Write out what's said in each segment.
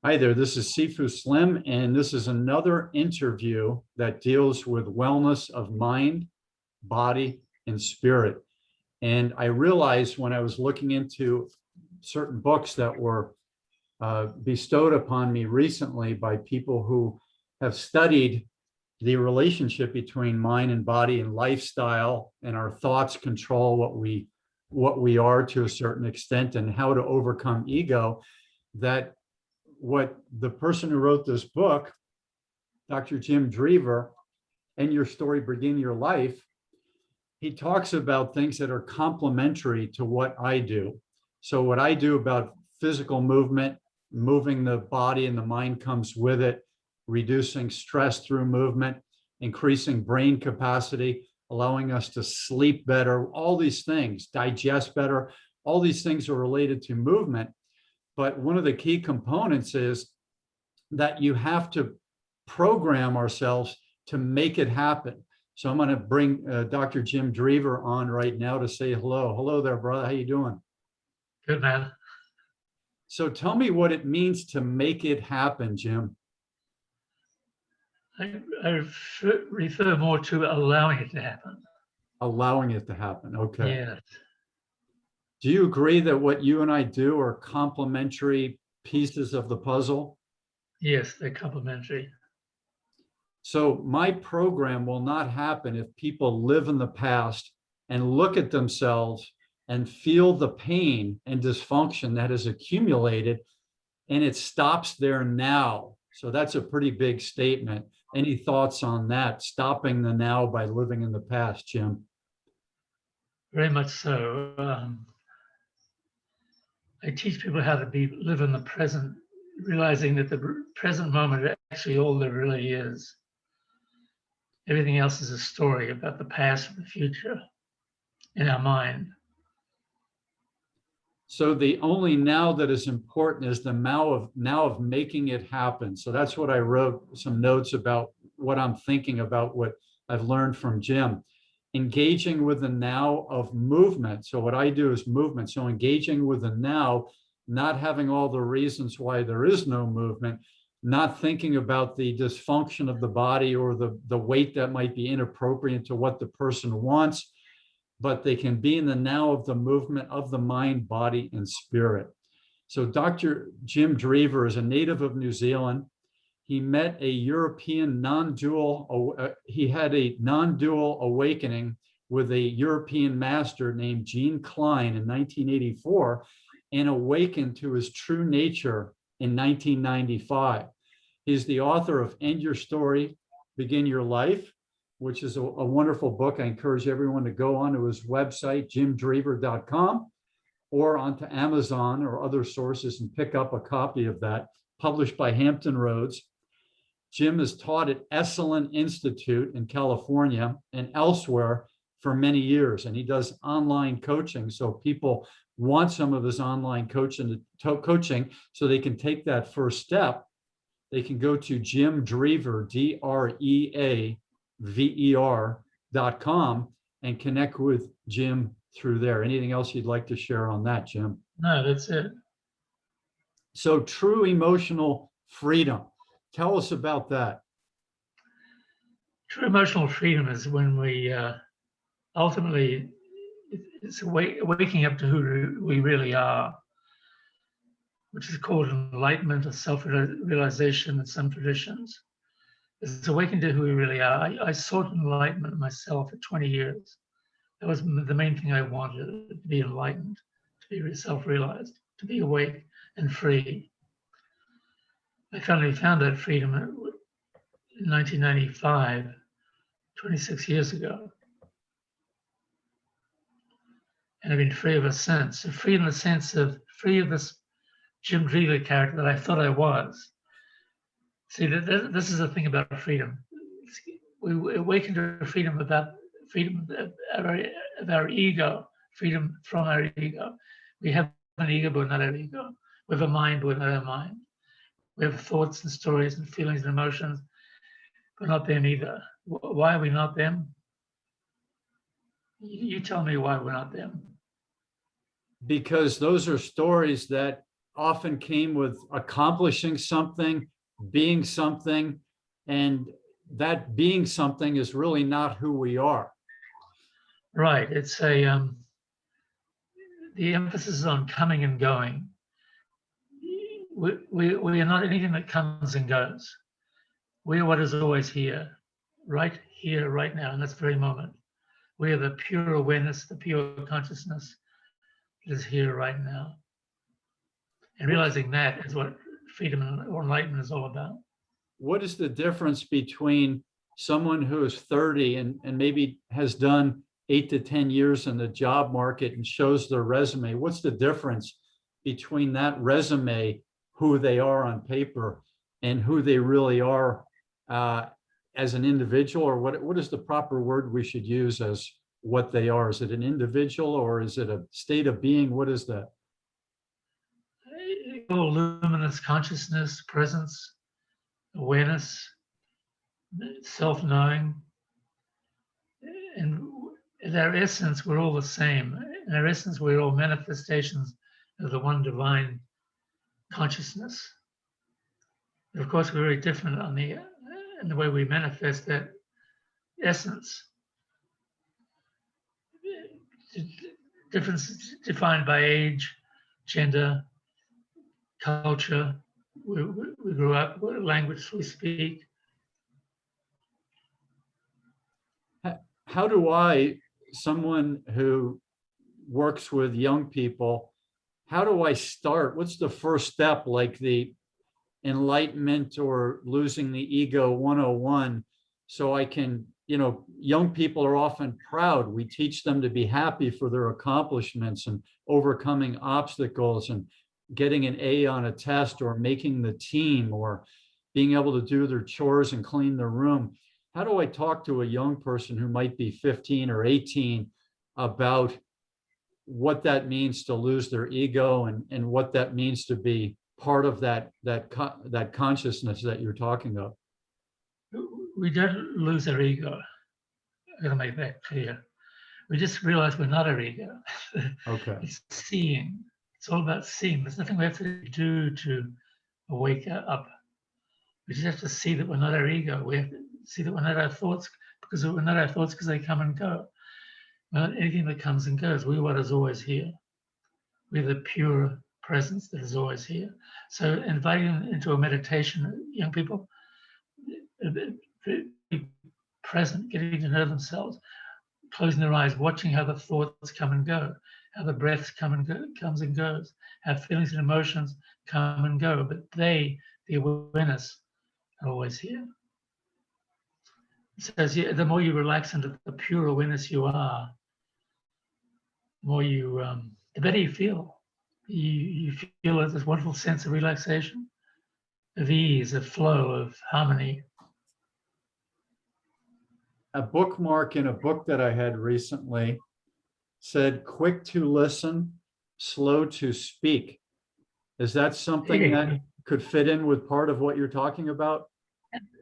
Hi there, this is Sifu Slim, and this is another interview that deals with wellness of mind, body, and spirit. And I realized when I was looking into certain books that were bestowed upon me recently by people who have studied the relationship between mind and body and lifestyle, and our thoughts control what we are to a certain extent, and how to overcome ego, that what the person who wrote this book, Dr. Jim Dreaver, and Your Story Begin Your Life, he talks about things that are complementary to what I do. So what I do about physical movement, moving the body and the mind comes with it, reducing stress through movement, increasing brain capacity, allowing us to sleep better, all these things, digest better, all these things are related to movement. But one of the key components is that you have to program ourselves to make it happen. So I'm going to bring Dr. Jim Dreaver on right now to say hello. Hello there, brother. How you doing? Good, man. So tell me what it means to make it happen, Jim. I refer more to allowing it to happen. Allowing it to happen. Okay. Yes. Do you agree that what you and I do are complementary pieces of the puzzle? Yes, they're complementary. So my program will not happen if people live in the past and look at themselves and feel the pain and dysfunction that has accumulated, and it stops there now. So that's a pretty big statement. Any thoughts on that, stopping the now by living in the past, Jim? Very much so. I teach people how to live in the present, realizing that the present moment is actually all there really is. Everything else is a story about the past and the future in our mind. So the only now that is important is the now of making it happen. So that's what I wrote some notes about, what I'm thinking about, what I've learned from Jim. Engaging with the now of movement. So what I do is movement. So engaging with the now, not having all the reasons why there is no movement, not thinking about the dysfunction of the body or the weight that might be inappropriate to what the person wants, but they can be in the now of the movement of the mind, body, and spirit. So Dr. Jim Dreaver is a native of New Zealand. He met a European non-dual, he had a non-dual awakening with a European master named Jean Klein in 1984, and awakened to his true nature in 1995. He's the author of End Your Story, Begin Your Life, which is a wonderful book. I encourage everyone to go onto his website, jdreaver.com, or onto Amazon or other sources and pick up a copy of that, published by Hampton Roads. Jim has taught at Esalen Institute in California and elsewhere for many years, and he does online coaching. So people want some of his online coaching so they can take that first step. They can go to Jim Dreaver, DREAVER.com, and connect with Jim through there. Anything else you'd like to share on that, Jim? No, that's it. So true emotional freedom. Tell us about that. True emotional freedom is when we ultimately, it's waking up to who we really are, which is called enlightenment or self-realization in some traditions. It's awakening to who we really are. I sought enlightenment myself for 20 years. That was the main thing I wanted, to be enlightened, to be self-realized, to be awake and free. I finally found that freedom in 1995, 26 years ago. And I've been free ever since. So free in the sense of free of this Jim Dreaver character that I thought I was. See, this is the thing about freedom. We awaken to freedom about freedom of our ego, freedom from our ego. We have an ego, but not our ego. We have a mind, but not our mind. We have thoughts and stories and feelings and emotions, but not them either. Why are we not them? You tell me why we're not them. Because those are stories that often came with accomplishing something, being something, and that being something is really not who we are. Right. It's a the emphasis is on coming and going. We are not anything that comes and goes. We are what is always here, right now, in this very moment. We are the pure awareness, the pure consciousness that is here right now. And realizing that is what freedom or enlightenment is all about. What is the difference between someone who is 30 and maybe has done 8 to 10 years in the job market and shows their resume? What's the difference between that resume, who they are on paper, and who they really are as an individual? Or what is the proper word we should use as what they are? Is it an individual or is it a state of being? What is that? Luminous consciousness, presence, awareness, self-knowing. And in our essence, we're all the same. In our essence, we're all manifestations of the one divine consciousness. But of course, we're very different in the way we manifest that essence. Difference defined by age, gender, culture, we grew up, what language we speak. How do I, someone who works with young people, how do I start? What's the first step, like the enlightenment or losing the ego 101, so I can, young people are often proud. We teach them to be happy for their accomplishments and overcoming obstacles and getting an A on a test or making the team or being able to do their chores and clean their room. How do I talk to a young person who might be 15 or 18 about what that means to lose their ego and what that means to be part of that consciousness that you're talking of? We don't lose our ego. I'm going to make that clear. We just realize we're not our ego. Okay. It's seeing. It's all about seeing. There's nothing we have to do to wake up. We just have to see that we're not our ego. We have to see that we're not our thoughts, because we're not our thoughts because they come and go. We're not anything that comes and goes. We're what is always here. We're the pure presence that is always here. So inviting them into a meditation, young people, be present, getting to know themselves, closing their eyes, watching how the thoughts come and go, how the breaths comes and goes, how feelings and emotions come and go, but they, the awareness, are always here. So the more you relax into the pure awareness you are, the more you, the better you feel. You feel this wonderful sense of relaxation, of ease, of flow, of harmony. A bookmark in a book that I had recently said, quick to listen, slow to speak. Is that something that could fit in with part of what you're talking about?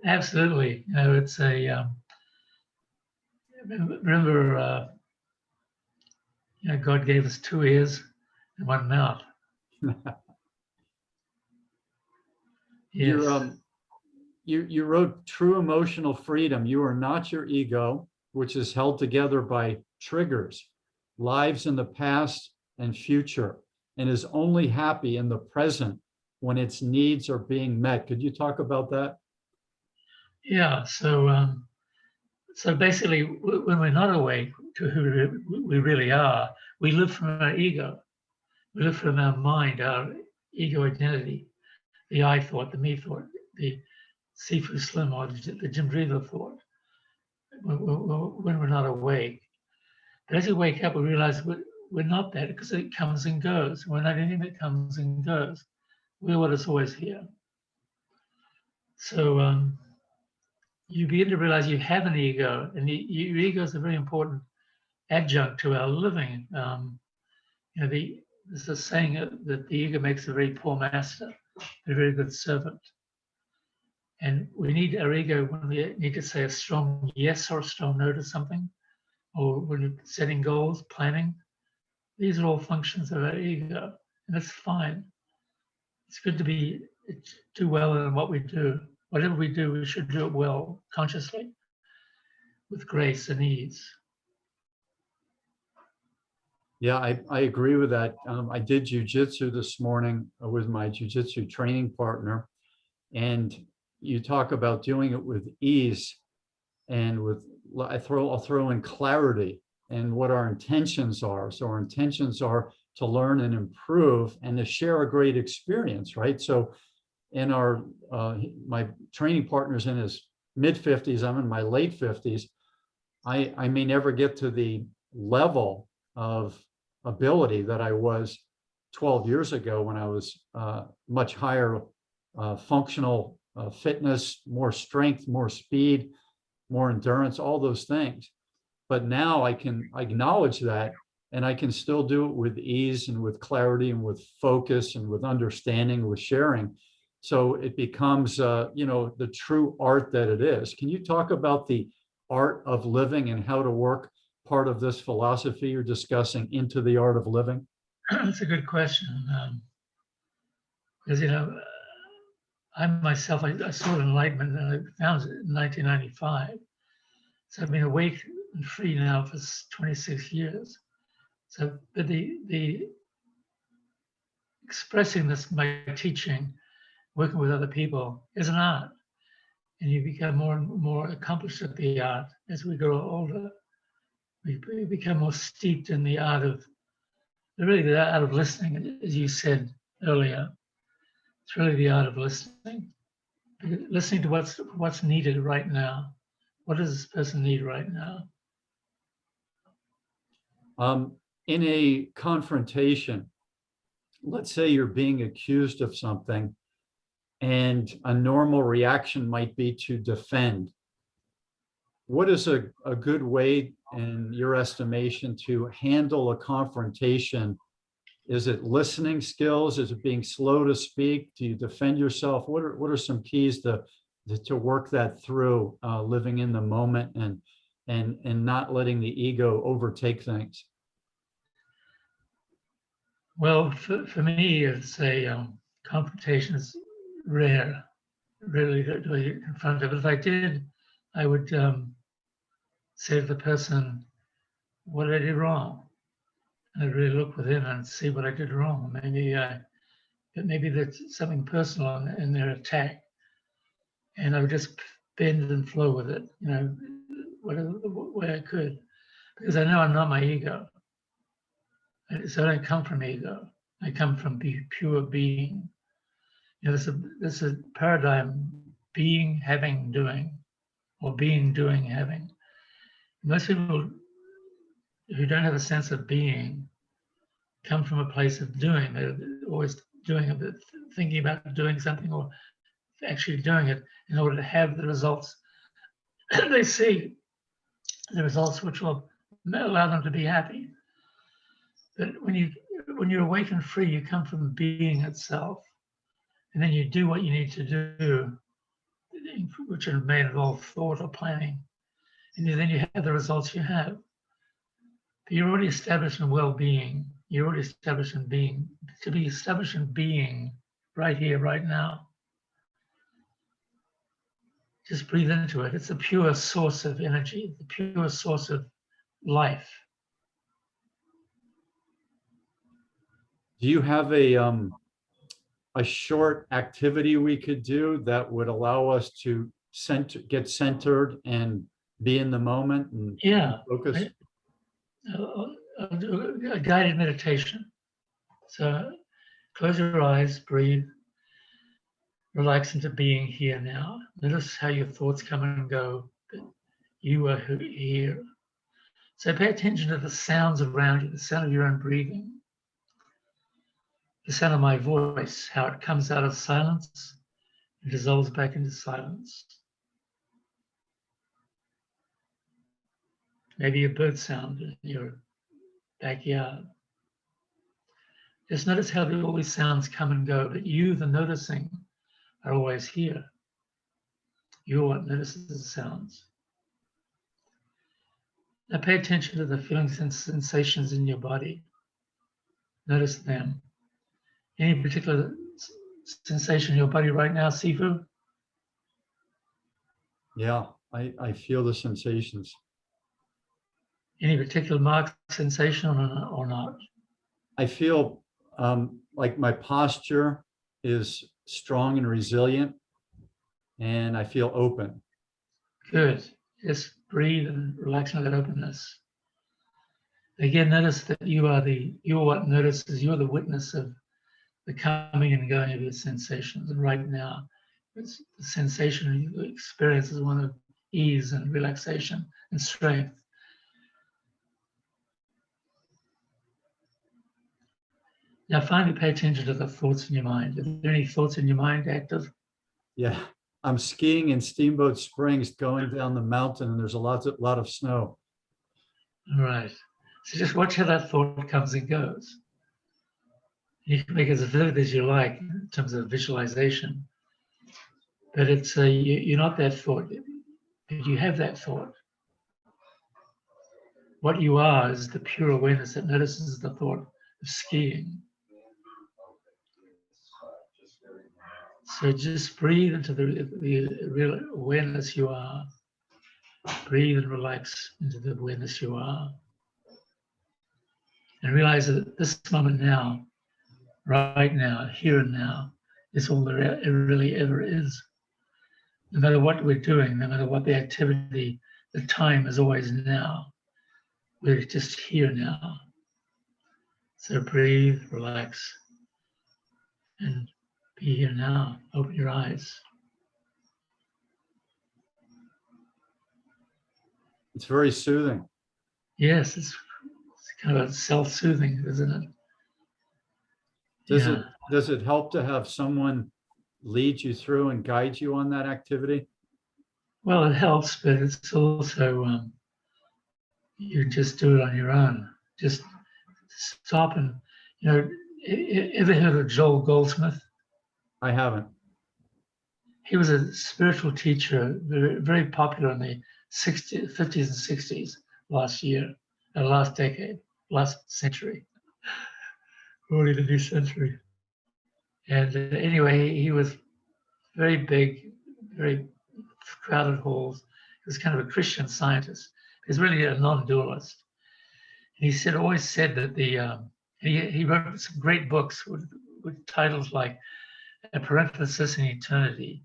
Absolutely. It's a, remember, God gave us 2 ears and 1 mouth. Yes. You wrote true emotional freedom. You are not your ego, which is held together by triggers, lives in the past and future, and is only happy in the present when its needs are being met. Could you talk about that? Yeah. So basically, when we're not awake to who we really are, we live from our ego. We live from our mind, our ego identity, the I thought, the me thought, the Sifu Slim or the jdreaver thought, when we're not awake. But as we wake up, we realize we're not that, because it comes and goes. We're not anything that comes and goes. We're what is always here. So you begin to realize you have an ego, and your ego is a very important adjunct to our living. There's a saying that the ego makes a very poor master, a very good servant. And we need our ego when we need to say a strong yes or a strong no to something, or when we're setting goals, planning. These are all functions of our ego, and that's fine. it's good to do well in what we do. Whatever we do, we should do it well, consciously, with grace and ease. Yeah, I agree with that. I did jujitsu this morning with my jujitsu training partner, and you talk about doing it with ease and I'll throw in clarity and what our intentions are. So our intentions are to learn and improve and to share a great experience, right? So in my training partner's in his mid 50s, I'm in my late 50s. I may never get to the level of ability that I was 12 years ago when I was much higher functional fitness, more strength, more speed, more endurance, all those things. But now I can acknowledge that, and I can still do it with ease and with clarity and with focus and with understanding, with sharing. So it becomes, the true art that it is. Can you talk about the art of living and how to work part of this philosophy you're discussing into the art of living? That's a good question. Because, I myself, I sought enlightenment and I found it in 1995. So I've been awake and free now for 26 years. So, but the expressing this by teaching, working with other people is an art. And you become more and more accomplished at the art as we grow older. We become more steeped in the art of, really the art of listening, as you said earlier. It's really the art of listening. Listening to what's needed right now. What does this person need right now? In a confrontation, let's say you're being accused of something, and a normal reaction might be to defend. What is a good way, in your estimation, to handle a confrontation? Is it listening skills? Is it being slow to speak? Do you defend yourself? What are some keys to work that through, living in the moment and not letting the ego overtake things? Well, for me, it's a confrontation is rare, really, to be confronted. But if I did, I would say to the person, what did I do wrong? And I'd really look within and see what I did wrong. Maybe there's something personal in their attack. And I would just bend and flow with it, whatever way I could. Because I know I'm not my ego. So I don't come from ego. I come from pure being. There's a paradigm: being, having, doing, or being, doing, having. Most people who don't have a sense of being come from a place of doing. They're always doing a bit, thinking about doing something or actually doing it in order to have the results they see, the results which will allow them to be happy. But when you're awake and free, you come from being itself, and then you do what you need to do, which may involve thought or planning, and then you have the results you have. But you're already established in well-being. You're already established in being. To be established in being right here, right now. Just breathe into it. It's a pure source of energy, the pure source of life. Do you have a short activity we could do that would allow us to get centered and be in the moment and focus? I'll do a guided meditation. So close your eyes, breathe, relax into being here now. Notice how your thoughts come and go, but you are here. So pay attention to the sounds around you, the sound of your own breathing, the sound of my voice, how it comes out of silence and dissolves back into silence. Maybe a bird sound in your backyard. Just notice how all these sounds come and go, but you, the noticing, are always here. You're what notices the sounds. Now pay attention to the feelings and sensations in your body. Notice them. Any particular sensation in your body right now, Sifu? Yeah, I feel the sensations. Any particular marked sensation or not? I feel like my posture is strong and resilient, and I feel open. Good. Just breathe and relax into that openness. Again, notice that you're what notices, you're the witness of the coming and going of your sensations. And right now, the sensation you experience is one of ease and relaxation and strength. Now finally pay attention to the thoughts in your mind. Are there any thoughts in your mind active? Yeah, I'm skiing in Steamboat Springs, going down the mountain, and there's a lot of snow. All right. So just watch how that thought comes and goes. You can make it as vivid as you like in terms of visualization, but it's you're not that thought, but you have that thought. What you are is the pure awareness that notices the thought of skiing. So just breathe into the real awareness you are. Breathe and relax into the awareness you are. And realize that at this moment now, right now, here and now, is all there really ever is. No matter what we're doing, no matter what the activity, the time is always now. We're just here now. So breathe, relax, and be here now. Open your eyes. It's very soothing. Yes, it's kind of self-soothing, isn't it? Does it help to have someone lead you through and guide you on that activity? Well, it helps, but it's also you just do it on your own. Just stop and ever heard of Joel Goldsmith? I haven't. He was a spiritual teacher, very popular in the 50s and 60s last decade, last century, already the new century. And anyway, he was very big, very crowded halls. He was kind of a Christian scientist. He was really a non-dualist. And he always said that he wrote some great books with titles like A Parenthesis in Eternity,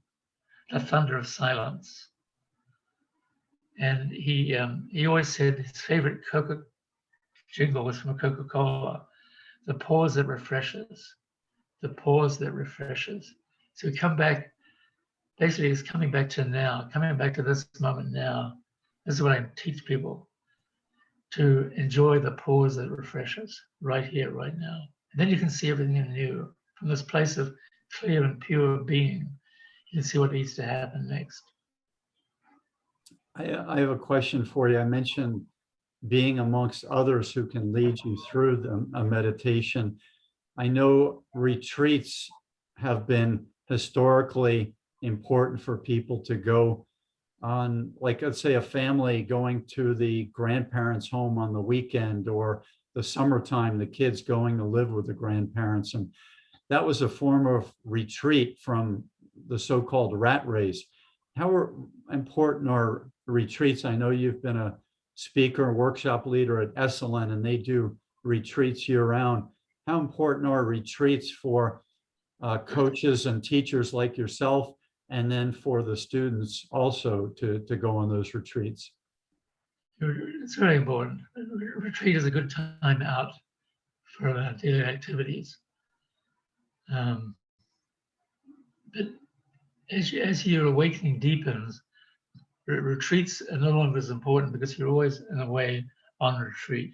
The Thunder of Silence. And he always said his favorite Coca jingle was from Coca-Cola, the pause that refreshes, the pause that refreshes. So we come back, basically it's coming back to now, coming back to this moment now. This is what I teach people, to enjoy the pause that refreshes right here, right now. And then you can see everything anew from this place of clear and pure being. You can see what needs to happen next. I have a question for you. I mentioned being amongst others who can lead you through a meditation. I know retreats have been historically important for people to go on, like let's say a family going to the grandparents' home on the weekend, or the summertime, the kids going to live with the grandparents. And that was a form of retreat from the so-called rat race. How important are retreats? I know you've been a speaker, workshop leader at Esalen, and they do retreats year-round. How important are retreats for coaches and teachers like yourself, and then for the students also to go on those retreats? It's very important. Retreat is a good time out for daily activities. But as your awakening deepens, retreats are no longer as important because you're always, in a way, on retreat.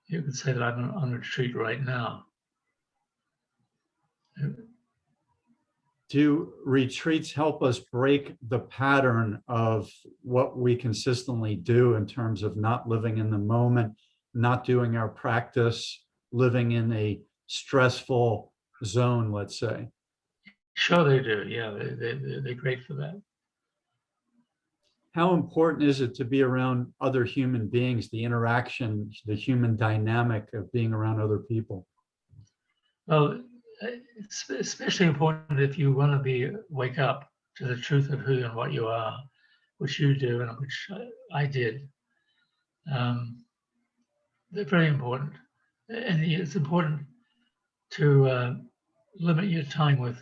You could say that I'm on retreat right now. Do retreats help us break the pattern of what we consistently do in terms of not living in the moment, not doing our practice, living in a stressful zone, let's say? Sure they do. Yeah, they're great for that. How important is it to be around other human beings, the interaction, the human dynamic of being around other people? Well, it's especially important if you want to wake up to the truth of who and what you are, which you do and which I did. They're very important. And it's important to limit your time with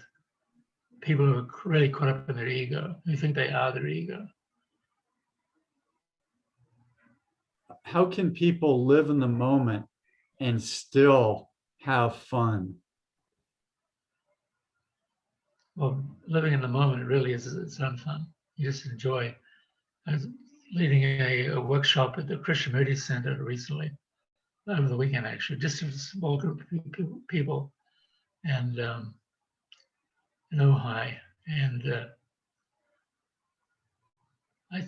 people who are really caught up in their ego, who think they are their ego. How can people live in the moment and still have fun? Well, living in the moment really is its own fun. You just enjoy. I was leading a workshop at the Krishnamurti Center recently, over the weekend actually, just a small group of people, and in Ojai. And I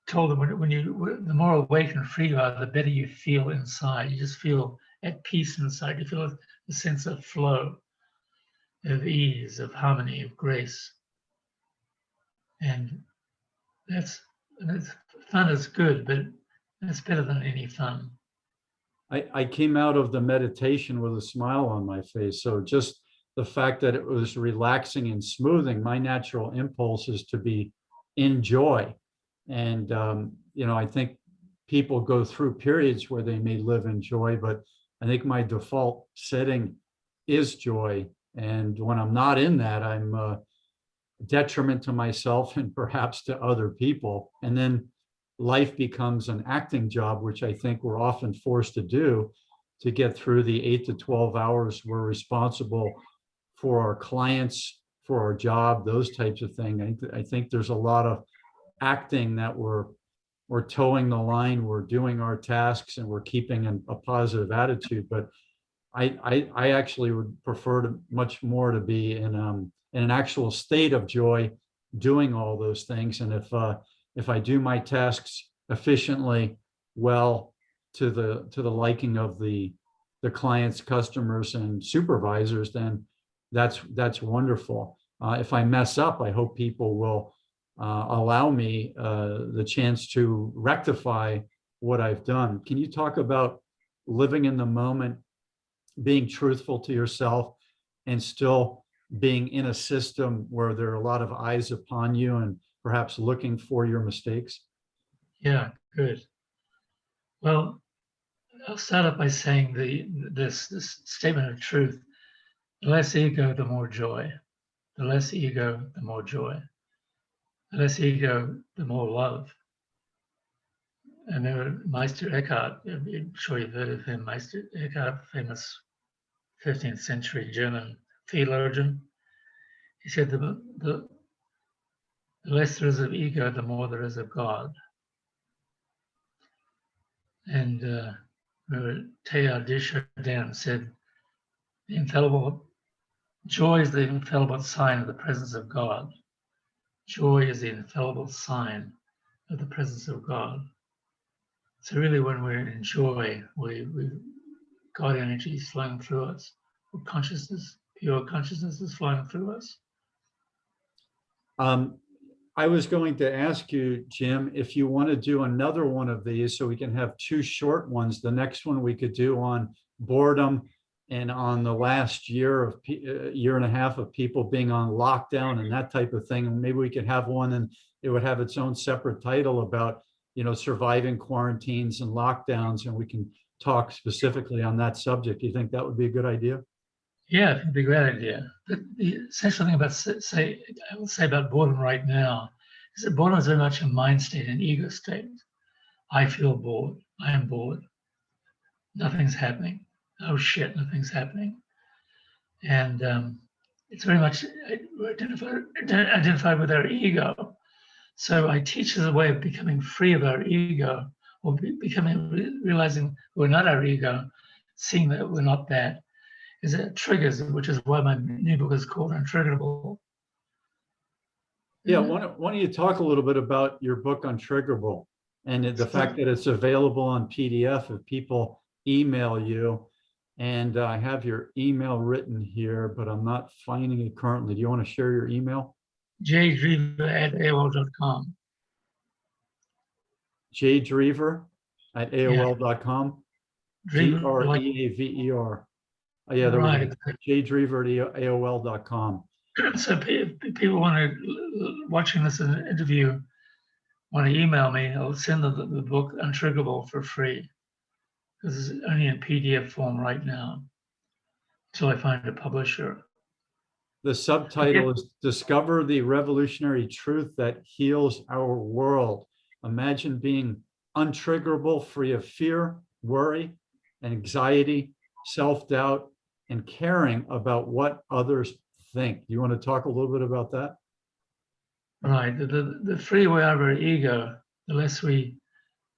told them the more awake and free you are, the better you feel inside. You just feel at peace inside. You feel a sense of flow, of ease, of harmony, of grace. And fun is good, but it's better than any fun. I came out of the meditation with a smile on my face. So just the fact that it was relaxing and smoothing, my natural impulse is to be in joy. And, I think people go through periods where they may live in joy, but I think my default setting is joy. And when I'm not in that, I'm a detriment to myself and perhaps to other people. And then life becomes an acting job, which I think we're often forced to do to get through the 8 to 12 hours we're responsible for our clients, for our job, those types of things. I think there's a lot of acting that we're towing the line, we're doing our tasks, and we're keeping a positive attitude. But I actually would prefer to much more to be in an actual state of joy, doing all those things. And if I do my tasks efficiently, well, to the liking of the clients, customers, and supervisors, then that's wonderful. If I mess up, I hope people will allow me the chance to rectify what I've done. Can you talk about living in the moment, being truthful to yourself, and still being in a system where there are a lot of eyes upon you and perhaps looking for your mistakes? Yeah, good. Well, I'll start off by saying this statement of truth: the less ego, the more joy. The less ego, the more joy. The less ego, the more love. And Meister Eckhart, I'm sure you've heard of him, Meister Eckhart, famous 15th century German theologian. He said the less there is of ego, the more there is of God. And Teilhard de Chardin said, joy is the infallible sign of the presence of God. Joy is the infallible sign of the presence of God. So really, when we're in joy, God energy is flowing through us. Consciousness, pure consciousness is flowing through us. I was going to ask you, Jim, if you want to do another one of these so we can have two short ones. The next one we could do on boredom and on the last year and a half of people being on lockdown and that type of thing. And maybe we could have one and it would have its own separate title about, surviving quarantines and lockdowns, and we can talk specifically on that subject. Do you think that would be a good idea? Yeah, it'd be a great idea. But the essential thing I will say about boredom right now is that boredom is very much a mind state, an ego state. I feel bored. I am bored. Nothing's happening. Oh shit, nothing's happening. And it's very much identified with our ego. So I teach as a way of becoming free of our ego, or realizing we're not our ego, seeing that we're not that, is it triggers, which is why my new book is called Untriggerable. Yeah, why don't you talk a little bit about your book Untriggerable and the fact that it's available on PDF if people email you. And I have your email written here, but I'm not finding it currently. Do you want to share your email? jdreaver@aol.com. jdreaver@aol.com. Dreaver, like Dreaver. Oh, yeah, there Right. was jdreaver@aol.com. So people want to, watching this interview, want to email me, I'll send them the book Untriggerable for free, because it's only in PDF form right now, until I find a publisher. The subtitle is Discover the Revolutionary Truth That Heals Our World. Imagine being untriggerable, free of fear, worry, anxiety, self-doubt, and caring about what others think. Do you want to talk a little bit about that? Right. The freer we are of our ego, the less we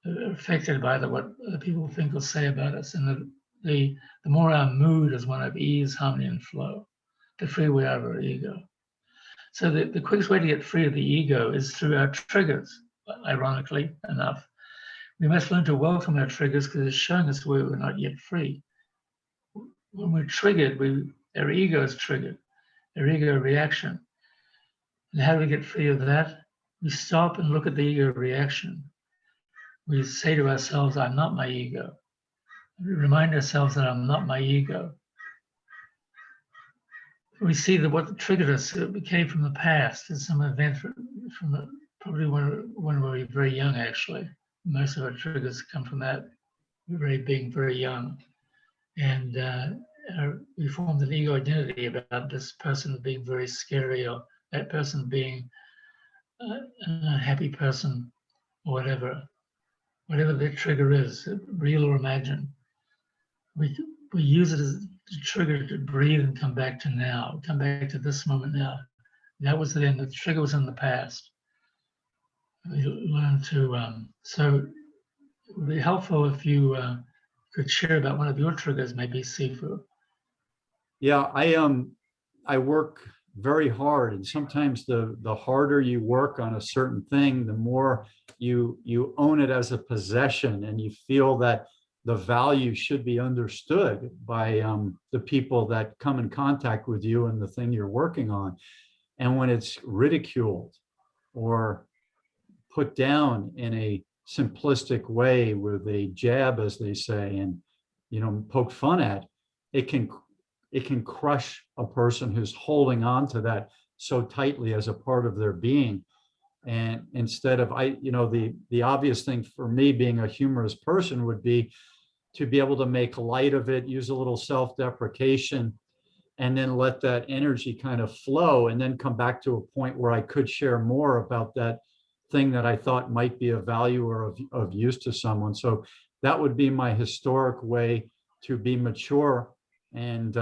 are affected by what other people think or say about us. And the more our mood is one of ease, harmony, and flow, the freer we are of our ego. So the quickest way to get free of the ego is through our triggers, ironically enough. We must learn to welcome our triggers because it's showing us where we're not yet free. When we're triggered, our ego is triggered, our ego reaction. And how do we get free of that? We stop and look at the ego reaction. We say to ourselves, I'm not my ego. We remind ourselves that I'm not my ego. We see that what triggered us, it came from the past. It's some event probably when we were very young, actually. Most of our triggers come from that, being very young. And we formed an ego identity about this person being very scary, or that person being a happy person, or whatever the trigger is, real or imagined. We use it as a trigger to breathe and come back to now, come back to this moment now. That was then, the trigger was in the past. We learn to, so it would be helpful if you could share about one of your triggers, maybe Sifu. Yeah, I work very hard, and sometimes the harder you work on a certain thing, the more you own it as a possession, and you feel that the value should be understood by the people that come in contact with you and the thing you're working on. And when it's ridiculed or put down in a simplistic way with a jab, as they say, and poke fun at, it can crush a person who's holding on to that so tightly as a part of their being. And instead of the obvious thing for me, being a humorous person, would be to be able to make light of it, use a little self-deprecation, and then let that energy kind of flow, and then come back to a point where I could share more about that thing that I thought might be of value or of use to someone. So that would be my historic way to be mature and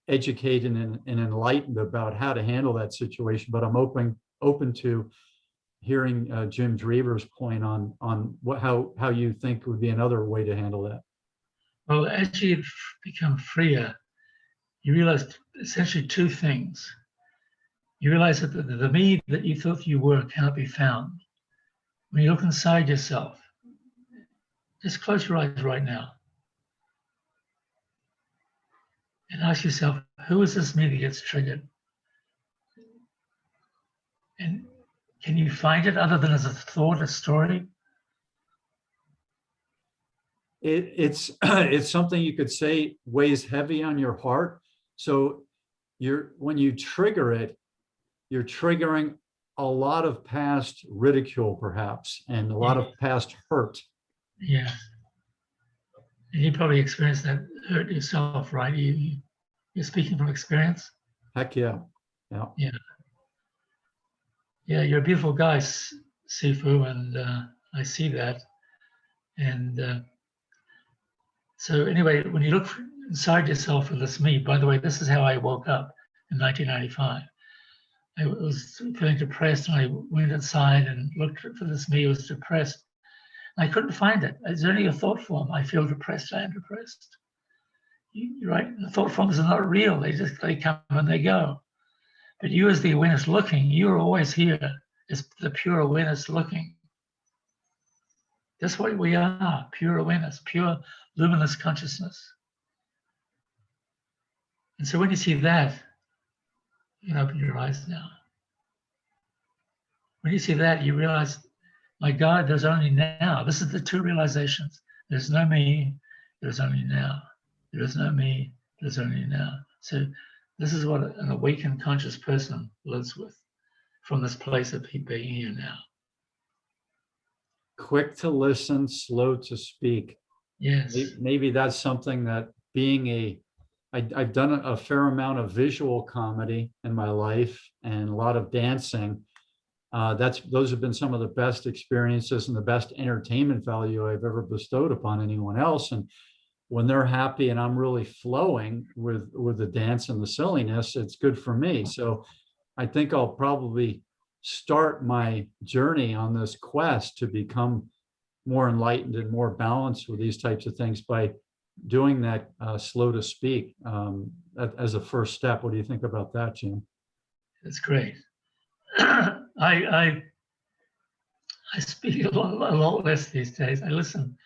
educated and enlightened about how to handle that situation. But I'm open to hearing Jim Dreaver's point on how you think would be another way to handle that. Well, as you become freer, you realize essentially two things. You realize that the me that you thought you were cannot be found. When you look inside yourself, just close your eyes right now and ask yourself, who is this me that gets triggered? And can you find it other than as a thought, a story? It's something you could say weighs heavy on your heart. So when you trigger it, you're triggering a lot of past ridicule, perhaps, and a lot of past hurt. Yeah. And you probably experienced that hurt yourself, right? You're speaking from experience? Heck yeah. Yeah. Yeah. Yeah, you're a beautiful guy, Sifu, and I see that. And so anyway, when you look inside yourself for this me, by the way, this is how I woke up in 1995. I was feeling depressed, and I went inside and looked for this me. I was depressed. I couldn't find it. It's only a thought form. I feel depressed. I am depressed. You're right. The thought forms are not real. They come and they go. But you, as the awareness looking, you're always here. It's the pure awareness looking. That's what we are: pure awareness, pure luminous consciousness. And so when you see that, you can open your eyes now. When you see that, you realize, my God, there's only now. This is the two realizations. There's no me, there's only now. There is no me, that's only now. So this is what an awakened conscious person lives with from this place of being here now. Quick to listen, slow to speak. Yes. Maybe that's something that I've done a fair amount of visual comedy in my life and a lot of dancing. Those have been some of the best experiences and the best entertainment value I've ever bestowed upon anyone else. And when they're happy and I'm really flowing with the dance and the silliness, it's good for me. So I think I'll probably start my journey on this quest to become more enlightened and more balanced with these types of things by doing that slow to speak as a first step. What do you think about that, Jim? That's great. I speak a lot less these days. I listen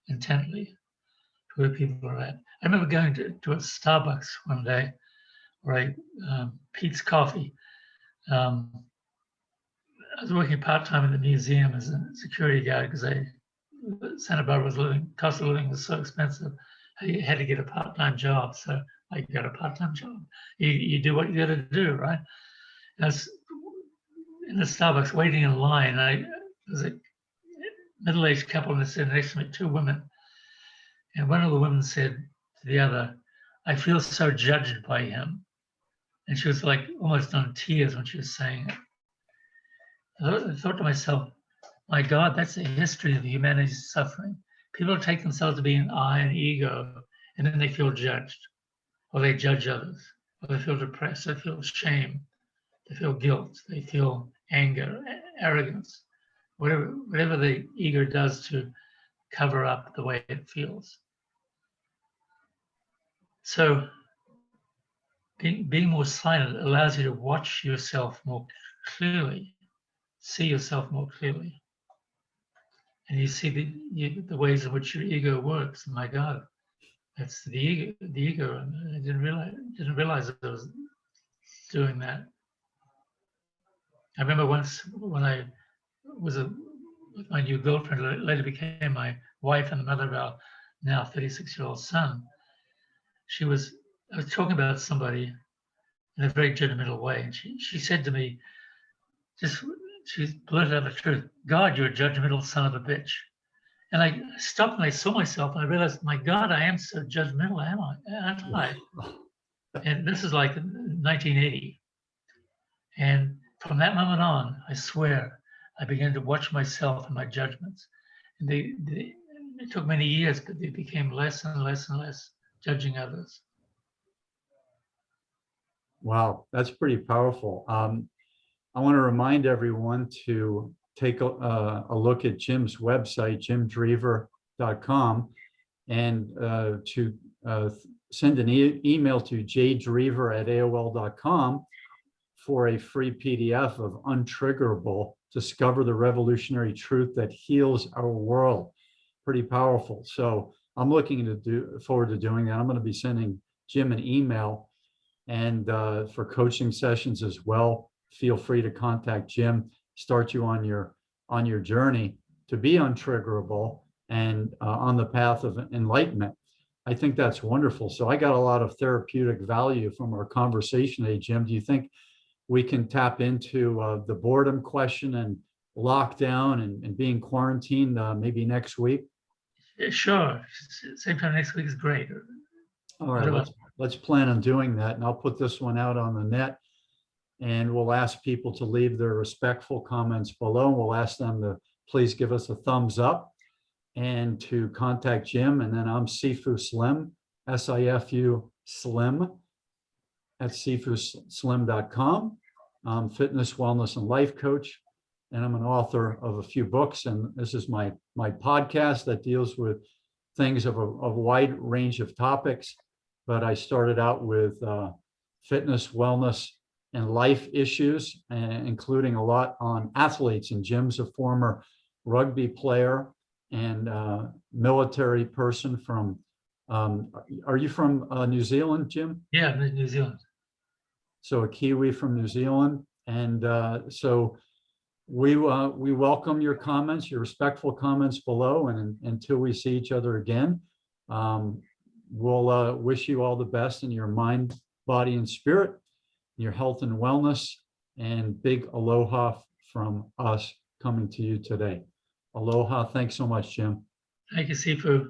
intently to where people are at. I remember going to a Starbucks one day, where Pete's Coffee. I was working part-time in the museum as a security guard because Santa Barbara's cost of living was so expensive. I had to get a part-time job, so I got a part-time job. You do what you got to do, right? And I was in the Starbucks waiting in line. There was a middle-aged couple and sitting next to me, two women. And one of the women said to the other, "I feel so judged by him." And she was like almost on tears when she was saying it. I thought to myself, my God, that's the history of humanity's suffering. People take themselves to be an I and ego, and then they feel judged, or they judge others, or they feel depressed, they feel shame, they feel guilt, they feel anger, arrogance, whatever the ego does to cover up the way it feels. So being more silent allows you to watch yourself more clearly, see yourself more clearly. And you see the ways in which your ego works. My God, that's the ego. The ego. I didn't realize I was doing that. I remember once when I was with my new girlfriend, later became my wife and the mother of our now 36-year-old son. I was talking about somebody in a very judgmental way, and she said to me, she blurted out the truth, "God, you're a judgmental son of a bitch." And I stopped and I saw myself and I realized, my God, I am so judgmental, aren't I? And this is like 1980. And from that moment on, I swear, I began to watch myself and my judgments. And it took many years, but they became less and less and less judging others. Wow, that's pretty powerful. I want to remind everyone to take a look at Jim's website, jdreaver.com, and to send an email to jdreaver@aol.com for a free PDF of Untriggerable, Discover the Revolutionary Truth That Heals Our World. Pretty powerful. So I'm looking forward to doing that. I'm going to be sending Jim an email, and for coaching sessions as well. Feel free to contact Jim, start you on your journey to be untriggerable and on the path of enlightenment. I think that's wonderful. So I got a lot of therapeutic value from our conversation today, Jim. Do you think we can tap into the boredom question and lockdown and being quarantined maybe next week? Sure. Same time next week is great. All right, let's plan on doing that. And I'll put this one out on the net. And we'll ask people to leave their respectful comments below. We'll ask them to please give us a thumbs up and to contact Jim. And then I'm Sifu Slim, SIFU Slim at sifuslim.com. I'm fitness, wellness, and life coach. And I'm an author of a few books. And this is my podcast that deals with things of a wide range of topics. But I started out with fitness, wellness, and life issues, including a lot on athletes. And Jim's a former rugby player and military person from, are you from New Zealand, Jim? Yeah, New Zealand. So a Kiwi from New Zealand. And so we welcome your comments, your respectful comments below. And until we see each other again, we'll wish you all the best in your mind, body, and spirit, your health and wellness, and big aloha from us coming to you today. Aloha. Thanks so much, Jim. Thank you, Sifu.